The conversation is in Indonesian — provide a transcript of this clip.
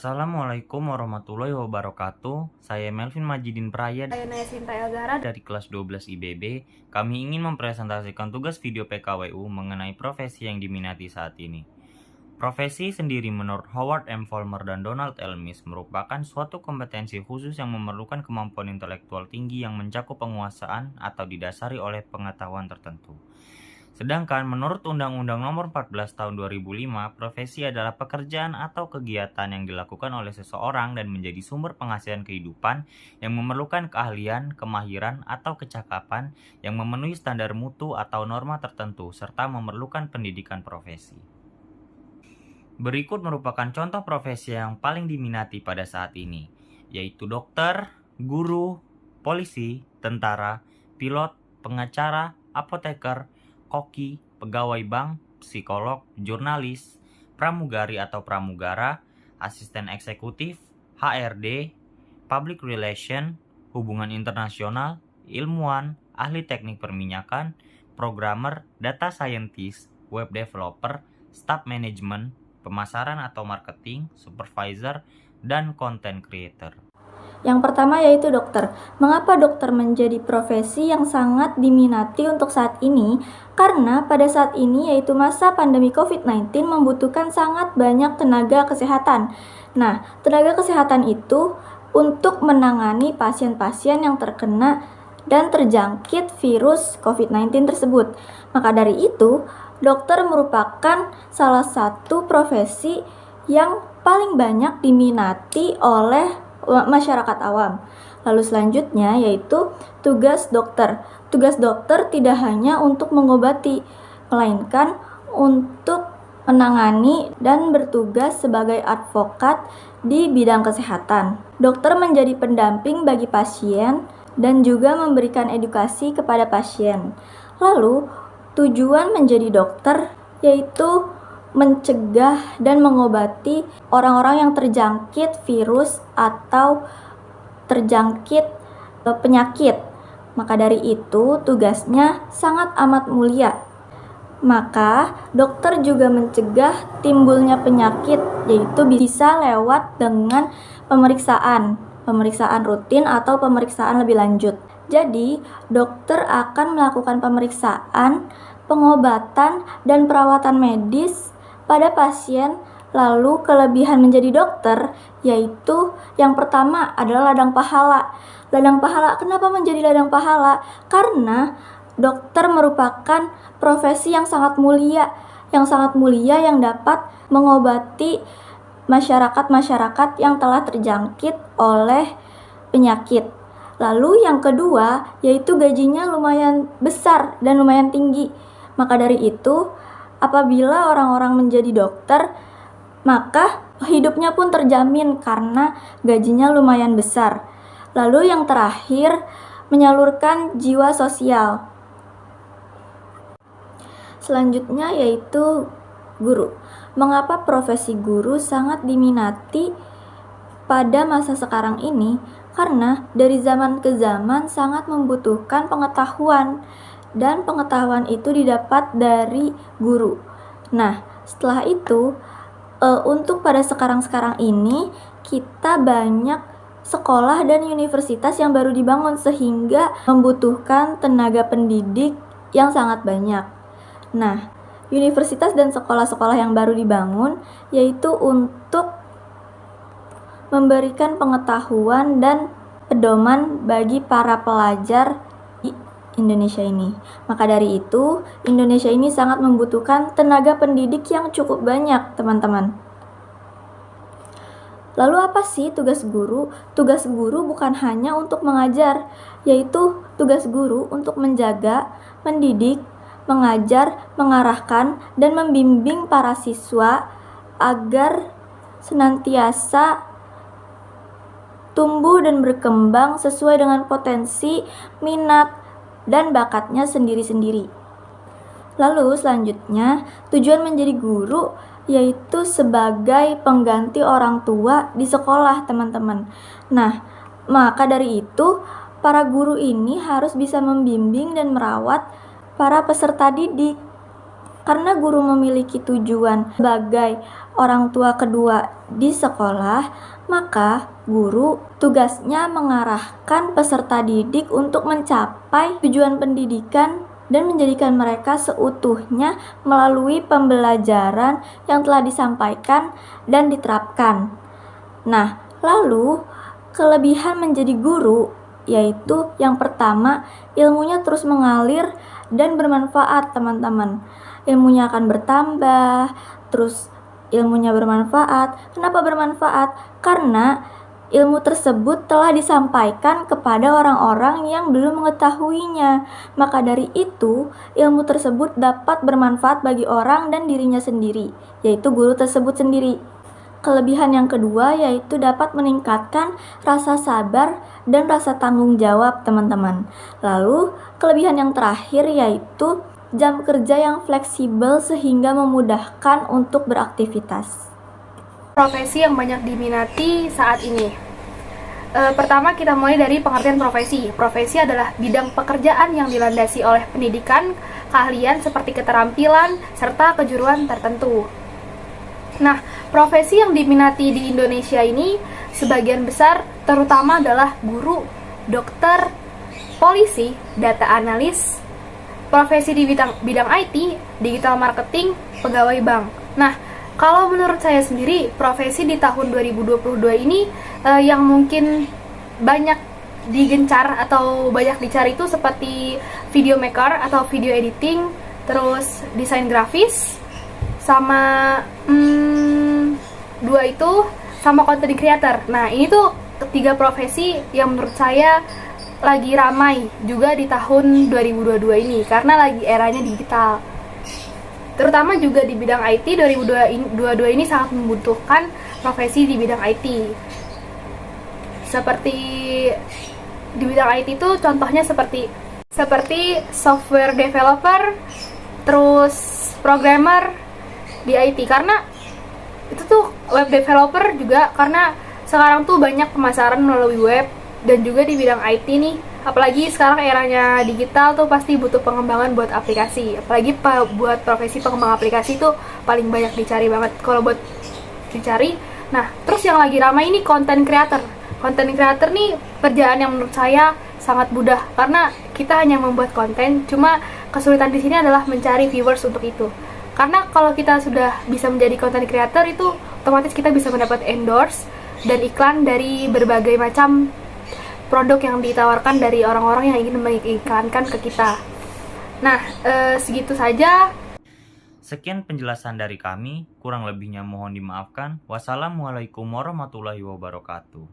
Assalamualaikum warahmatullahi wabarakatuh. Saya Melvin Majidin Praya Saya Naya Sinta Elzara. dari kelas 12 IBB. Kami ingin mempresentasikan tugas video PKWU mengenai profesi yang diminati saat ini. Profesi sendiri menurut Howard M. Vollmer dan Donald L. Miss merupakan suatu kompetensi khusus yang memerlukan kemampuan intelektual tinggi yang mencakup penguasaan atau didasari oleh pengetahuan tertentu. Sedangkan menurut Undang-Undang Nomor 14 Tahun 2005, profesi adalah pekerjaan atau kegiatan yang dilakukan oleh seseorang dan menjadi sumber penghasilan kehidupan yang memerlukan keahlian, kemahiran, atau kecakapan yang memenuhi standar mutu atau norma tertentu serta memerlukan pendidikan profesi. Berikut merupakan contoh profesi yang paling diminati pada saat ini, yaitu dokter, guru, polisi, tentara, pilot, pengacara, apoteker, koki, pegawai bank, psikolog, jurnalis, pramugari atau pramugara, asisten eksekutif, HRD, public relation, hubungan internasional, ilmuwan, ahli teknik perminyakan, programmer, data scientist, web developer, staff management, pemasaran atau marketing, supervisor, dan content creator. Yang pertama yaitu dokter. Mengapa dokter menjadi profesi yang sangat diminati untuk saat ini? Karena pada saat ini yaitu masa pandemi COVID-19 membutuhkan sangat banyak tenaga kesehatan. Nah, tenaga kesehatan itu untuk menangani pasien-pasien yang terkena dan terjangkit virus COVID-19 tersebut. Maka dari itu, dokter merupakan salah satu profesi yang paling banyak diminati oleh masyarakat awam. Lalu selanjutnya yaitu tugas dokter. Tugas dokter tidak hanya untuk mengobati, melainkan untuk menangani dan bertugas sebagai advokat di bidang kesehatan. Dokter menjadi pendamping bagi pasien dan juga memberikan edukasi kepada pasien. Lalu tujuan menjadi dokter yaitu mencegah dan mengobati orang-orang yang terjangkit virus atau terjangkit penyakit. Maka dari itu tugasnya sangat amat mulia. Maka dokter juga mencegah timbulnya penyakit, yaitu bisa lewat dengan pemeriksaan rutin atau pemeriksaan lebih lanjut. Jadi, dokter akan melakukan pemeriksaan, pengobatan, dan perawatan medis pada pasien. Lalu kelebihan menjadi dokter yaitu yang pertama adalah ladang pahala. Ladang pahala, kenapa menjadi ladang pahala? Karena dokter merupakan profesi yang sangat mulia yang dapat mengobati masyarakat-masyarakat yang telah terjangkit oleh penyakit. Lalu yang kedua yaitu gajinya lumayan besar dan lumayan tinggi. Maka dari itu, apabila orang-orang menjadi dokter, maka hidupnya pun terjamin karena gajinya lumayan besar. Lalu yang terakhir, menyalurkan jiwa sosial. Selanjutnya yaitu guru. Mengapa profesi guru sangat diminati pada masa sekarang ini? Karena dari zaman ke zaman sangat membutuhkan pengetahuan, dan pengetahuan itu didapat dari guru. Nah, setelah itu untuk pada sekarang ini kita banyak sekolah dan universitas yang baru dibangun sehingga membutuhkan tenaga pendidik yang sangat banyak. Nah, universitas dan sekolah-sekolah yang baru dibangun yaitu untuk memberikan pengetahuan dan pedoman bagi para pelajar di Indonesia ini. Maka dari itu, Indonesia ini sangat membutuhkan tenaga pendidik yang cukup banyak, teman-teman. Lalu apa sih tugas guru? Tugas guru bukan hanya untuk mengajar, yaitu tugas guru untuk menjaga, mendidik, mengajar, mengarahkan, dan membimbing para siswa agar senantiasa tumbuh dan berkembang sesuai dengan potensi, minat, dan bakatnya sendiri-sendiri. Lalu selanjutnya, tujuan menjadi guru yaitu sebagai pengganti orang tua di sekolah, teman-teman. Nah, maka dari itu, para guru ini harus bisa membimbing dan merawat para peserta didik. Karena guru memiliki tujuan sebagai orang tua kedua di sekolah, maka guru tugasnya mengarahkan peserta didik untuk mencapai tujuan pendidikan dan menjadikan mereka seutuhnya melalui pembelajaran yang telah disampaikan dan diterapkan. Nah, lalu kelebihan menjadi guru yaitu yang pertama, ilmunya terus mengalir dan bermanfaat, teman-teman. Ilmunya akan bertambah, terus ilmunya bermanfaat. Kenapa bermanfaat? Karena ilmu tersebut telah disampaikan kepada orang-orang yang belum mengetahuinya. Maka dari itu, ilmu tersebut dapat bermanfaat bagi orang dan dirinya sendiri, yaitu guru tersebut sendiri. Kelebihan yang kedua yaitu dapat meningkatkan rasa sabar dan rasa tanggung jawab, teman-teman. Lalu, kelebihan yang terakhir yaitu jam kerja yang fleksibel sehingga memudahkan untuk beraktivitas. Profesi yang banyak diminati saat ini. Pertama kita mulai dari pengertian profesi. Profesi adalah bidang pekerjaan yang dilandasi oleh pendidikan, keahlian seperti keterampilan, serta kejuruan tertentu. Nah, profesi yang diminati di Indonesia ini sebagian besar terutama adalah guru, dokter, polisi, data analis, profesi di bidang IT, digital marketing, pegawai bank. Nah, kalau menurut saya sendiri, profesi di tahun 2022 ini yang mungkin banyak digencar atau banyak dicari itu seperti video maker atau video editing, terus desain grafis, sama dua itu sama content creator. Nah, ini tuh ketiga profesi yang menurut saya lagi ramai juga di tahun 2022 ini karena lagi eranya digital. Terutama juga di bidang IT 2022 ini sangat membutuhkan profesi di bidang IT. Seperti di bidang IT itu contohnya seperti software developer, terus programmer di IT, karena itu tuh web developer juga karena sekarang tuh banyak pemasaran melalui web, dan juga di bidang IT nih, apalagi sekarang eranya digital tuh pasti butuh pengembangan buat aplikasi, apalagi buat profesi pengembang aplikasi tuh paling banyak dicari banget kalau buat dicari. Nah, terus yang lagi ramai ini content creator. Content creator nih kerjaan yang menurut saya sangat mudah karena kita hanya membuat konten, cuma kesulitan di sini adalah mencari viewers untuk itu. Karena kalau kita sudah bisa menjadi content creator itu otomatis kita bisa mendapat endorse dan iklan dari berbagai macam produk yang ditawarkan dari orang-orang yang ingin mengiklankan ke kita. Nah, segitu saja. Sekian penjelasan dari kami, kurang lebihnya mohon dimaafkan. Wassalamualaikum warahmatullahi wabarakatuh.